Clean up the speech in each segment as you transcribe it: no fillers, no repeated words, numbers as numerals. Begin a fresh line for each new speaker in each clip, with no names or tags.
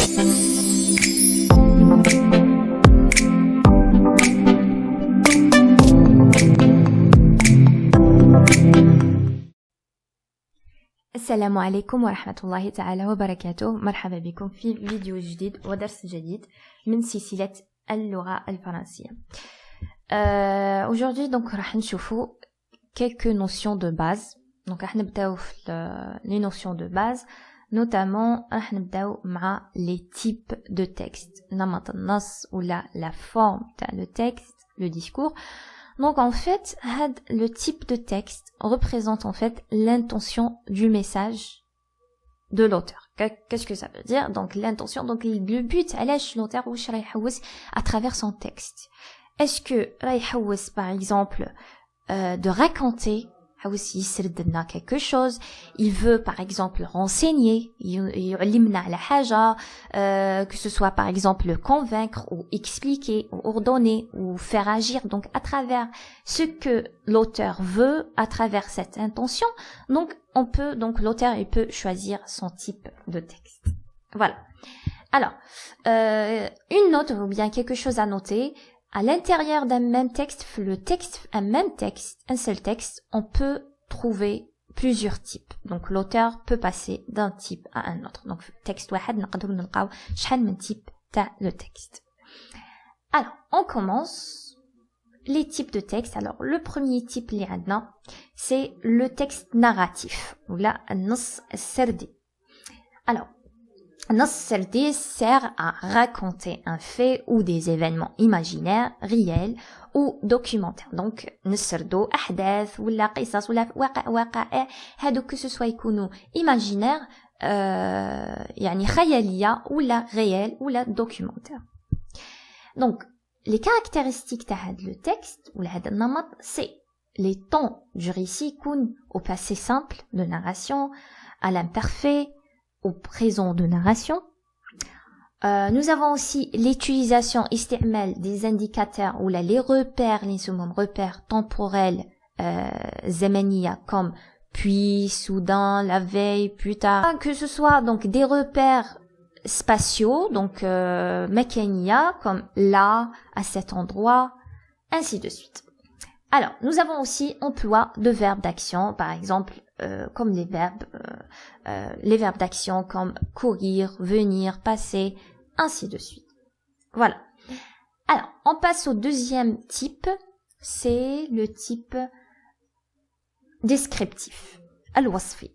السلام عليكم ورحمة الله تعالى وبركاته. مرحبا بكم في فيديو جديد ودرس جديد من سلسلة اللغة الفرنسية. Aujourd'hui donc راح نشوفوا quelques notions de base. Donc راح نبداو في les notions de base, notamment راح نبداو مع les types de texte, نمط النص ولا la forme تاع le texte, le discours. Donc en fait, le type de texte représente en fait l'intention du message de l'auteur. Qu'est-ce que ça veut dire? Donc l'intention, donc le but, l'auteur à travers son texte. Est-ce que par exemple de raconter quelque chose, il veut par exemple renseigner, que ce soit par exemple convaincre ou expliquer ou ordonner ou faire agir, donc à travers ce que l'auteur veut, à travers cette intention, donc l'auteur il peut choisir son type de texte. Voilà. Alors, une note ou bien quelque chose à noter. À l'intérieur d'un même texte, un seul texte, on peut trouver plusieurs types. Donc l'auteur peut passer d'un type à un autre. Donc texte واحد نقدروا نلقاو شحال من type تاع le texte. Alors, on commence les types de texte. Alors, le premier type اللي عندنا, c'est le texte narratif ou la النص السردي. Alors, النص السردي sert à raconter un fait ou des événements imaginaires, réels ou documentaires. Donc, نسردو أحداث ولا قصص ولا وقائع هادو que ce soit يكونوا imaginaires, يعني خيالية ولا réel ولا documentaire. Donc, les caractéristiques تاع le texte ou هذا النمط, c'est les temps du récit يكون au passé simple de narration, à l'imparfait, au présent de narration. Nous avons aussi l'utilisation isti'mal des indicateurs ou les repères, les repères temporels zamaniya, comme puis, soudain, la veille, plus tard. Que ce soit donc des repères spatiaux, donc makaniya, comme là, à cet endroit, ainsi de suite. Alors, nous avons aussi emploi de verbes d'action, par exemple, comme les verbes d'action comme courir, venir, passer, ainsi de suite. Voilà. Alors, on passe au deuxième type, c'est le type descriptif. Al-wasfi,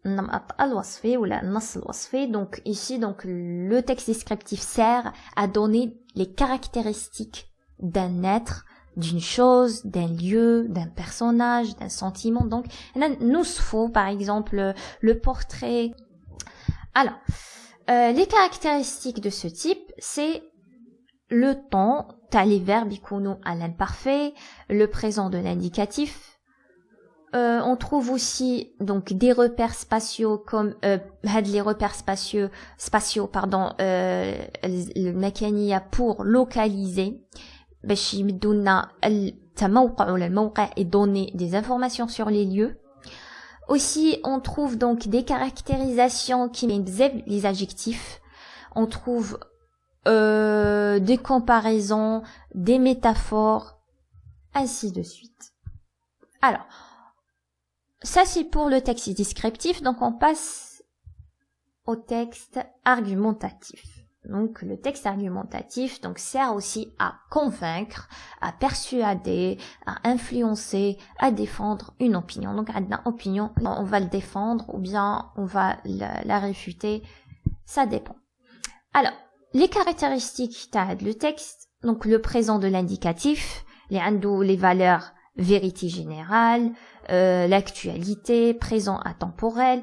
al-wasfi ou la nas al-wasfi. Donc ici, le texte descriptif sert à donner les caractéristiques d'un être, d'une chose, d'un lieu, d'un personnage, d'un sentiment. Donc, nous faut par exemple le portrait. Alors, les caractéristiques de ce type, c'est le temps, t'as les verbes ikono à l'imparfait, le présent de l'indicatif. On trouve aussi donc des repères spatiaux comme les repères spatiaux le makaniya pour localiser. باش يمدونا التموقع ولا الموقع et donner des informations sur les lieux. Aussi, on trouve donc des caractérisations qui mettent les adjectifs. On trouve des comparaisons, des métaphores, ainsi de suite. Alors, ça c'est pour le texte descriptif, donc on passe au texte argumentatif. Donc, le texte argumentatif, sert aussi à convaincre, à persuader, à influencer, à défendre une opinion. Donc, une opinion, on va le défendre ou bien on va la réfuter. Ça dépend. Alors, les caractéristiques du texte, donc le présent de l'indicatif, les valeurs vérité générale, l'actualité, présent atemporel.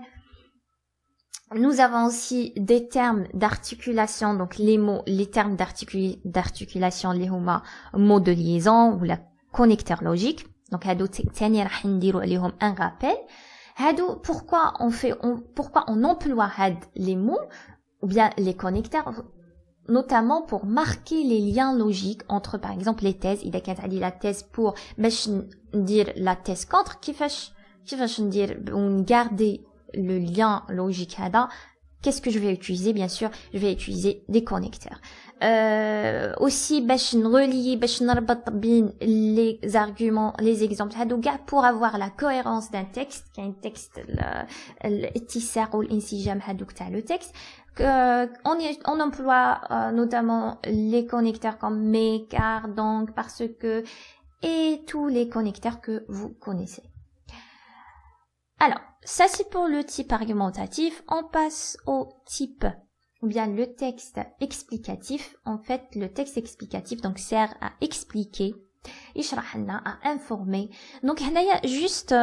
Nous avons aussi des termes d'articulation, donc les termes d'articulation, les mots de liaison ou la connecteur logique. Donc, هادو تاني راح نديرو عليهم un rappel. هادو pourquoi on emploie les mots ou bien les connecteurs, notamment pour marquer les liens logiques entre, par exemple, les thèses. إذا كانت عندي la thèse pour باش ندير la thèse contre, كيفاش ندير garder le lien logique هذا qu'est-ce que je vais utiliser? Bien sûr, je vais utiliser des connecteurs. Aussi, باش نرelier, باش نربط بين les arguments, les exemples هادو كاع pour avoir la cohérence d'un texte, كاين texte الاتساق والانسجام هادوك تاع le texte. On emploie notamment les connecteurs comme mais, car, donc, parce que, et tous les connecteurs que vous connaissez. Alors, ça c'est pour le type argumentatif. On passe au type, ou bien le texte explicatif. En fait, le texte explicatif donc sert à expliquer, يشرح لنا, à informer. Donc, هنايا juste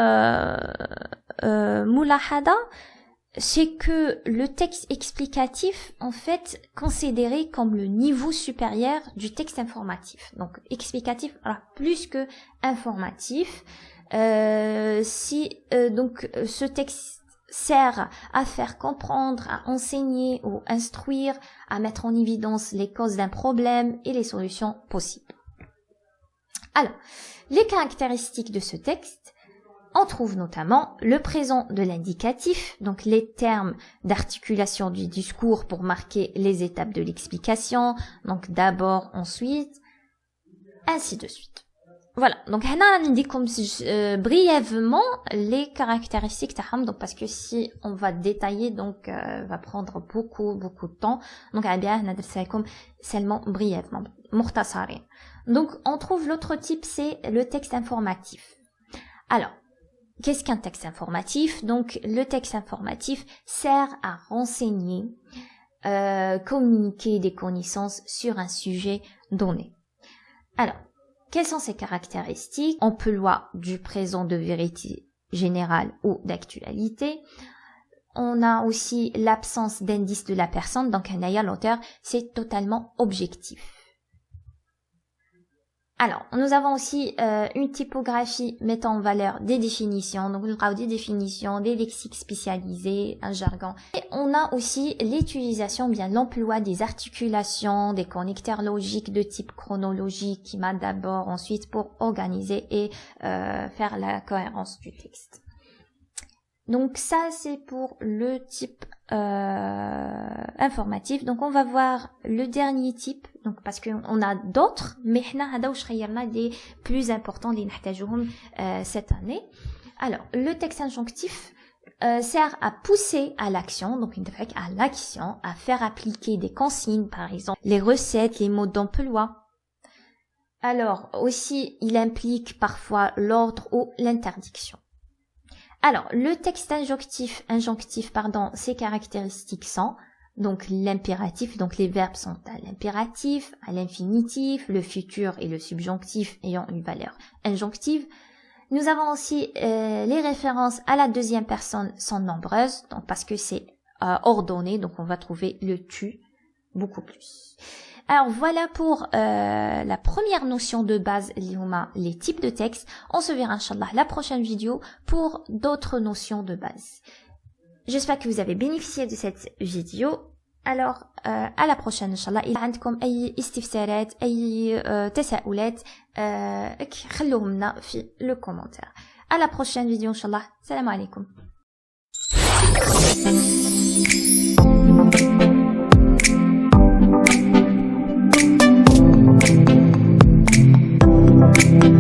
ملاحظة, c'est que le texte explicatif, en fait, considéré comme le niveau supérieur du texte informatif. Donc, explicatif, alors, plus que informatif. Donc, ce texte sert à faire comprendre, à enseigner ou instruire, à mettre en évidence les causes d'un problème et les solutions possibles. Alors, les caractéristiques de ce texte, on trouve notamment le présent de l'indicatif, donc les termes d'articulation du discours pour marquer les étapes de l'explication, donc d'abord, ensuite, ainsi de suite. Voilà, donc on dit comme brièvement les caractéristiques تاعهم, donc parce que si on va détailler, donc va prendre beaucoup de temps, donc bien ندرسها seulement brièvement, مختصرين. Donc on trouve l'autre type, c'est le texte informatif. Alors, qu'est-ce qu'un texte informatif? Donc, le texte informatif sert à renseigner, communiquer des connaissances sur un sujet donné. Alors, quelles sont ces caractéristiques? Emploi du présent de vérité générale ou d'actualité. On a aussi l'absence d'indice de la personne. Donc, l'auteur, c'est totalement objectif. Alors, nous avons aussi une typographie mettant en valeur des définitions. Donc, nous avons des définitions, des lexiques spécialisés, un jargon. Et on a aussi l'utilisation, bien l'emploi des articulations, des connecteurs logiques de type chronologique qui m'a d'abord, ensuite pour organiser et faire la cohérence du texte. Donc ça, c'est pour le type informatif. Donc on va voir le dernier type, donc parce qu'on a d'autres, mais حنا هذا واش خيرنا des plus importants اللي نحتاجوهم cette année. Alors, le texte injonctif sert à pousser à l'action, donc à l'action, à faire appliquer des consignes, par exemple les recettes, les mots d'emploi. Alors, aussi, il implique parfois l'ordre ou l'interdiction. Alors, le texte injonctif, ses caractéristiques sont donc l'impératif, donc les verbes sont à l'impératif, à l'infinitif, le futur et le subjonctif ayant une valeur injonctive. Nous avons aussi les références à la deuxième personne sont nombreuses, donc parce que c'est ordonné, donc on va trouver le tu beaucoup plus. Alors voilà pour la première notion de base, les types de textes. On se verra inchallah la prochaine vidéo pour d'autres notions de base. J'espère que vous avez bénéficié de cette vidéo. Alors à la prochaine inchallah. إذا عندكم أي استفسارات أي تساؤلات خلوهم لنا في le commentaire. À la prochaine vidéo inchallah. Salam alaikum. Thank you.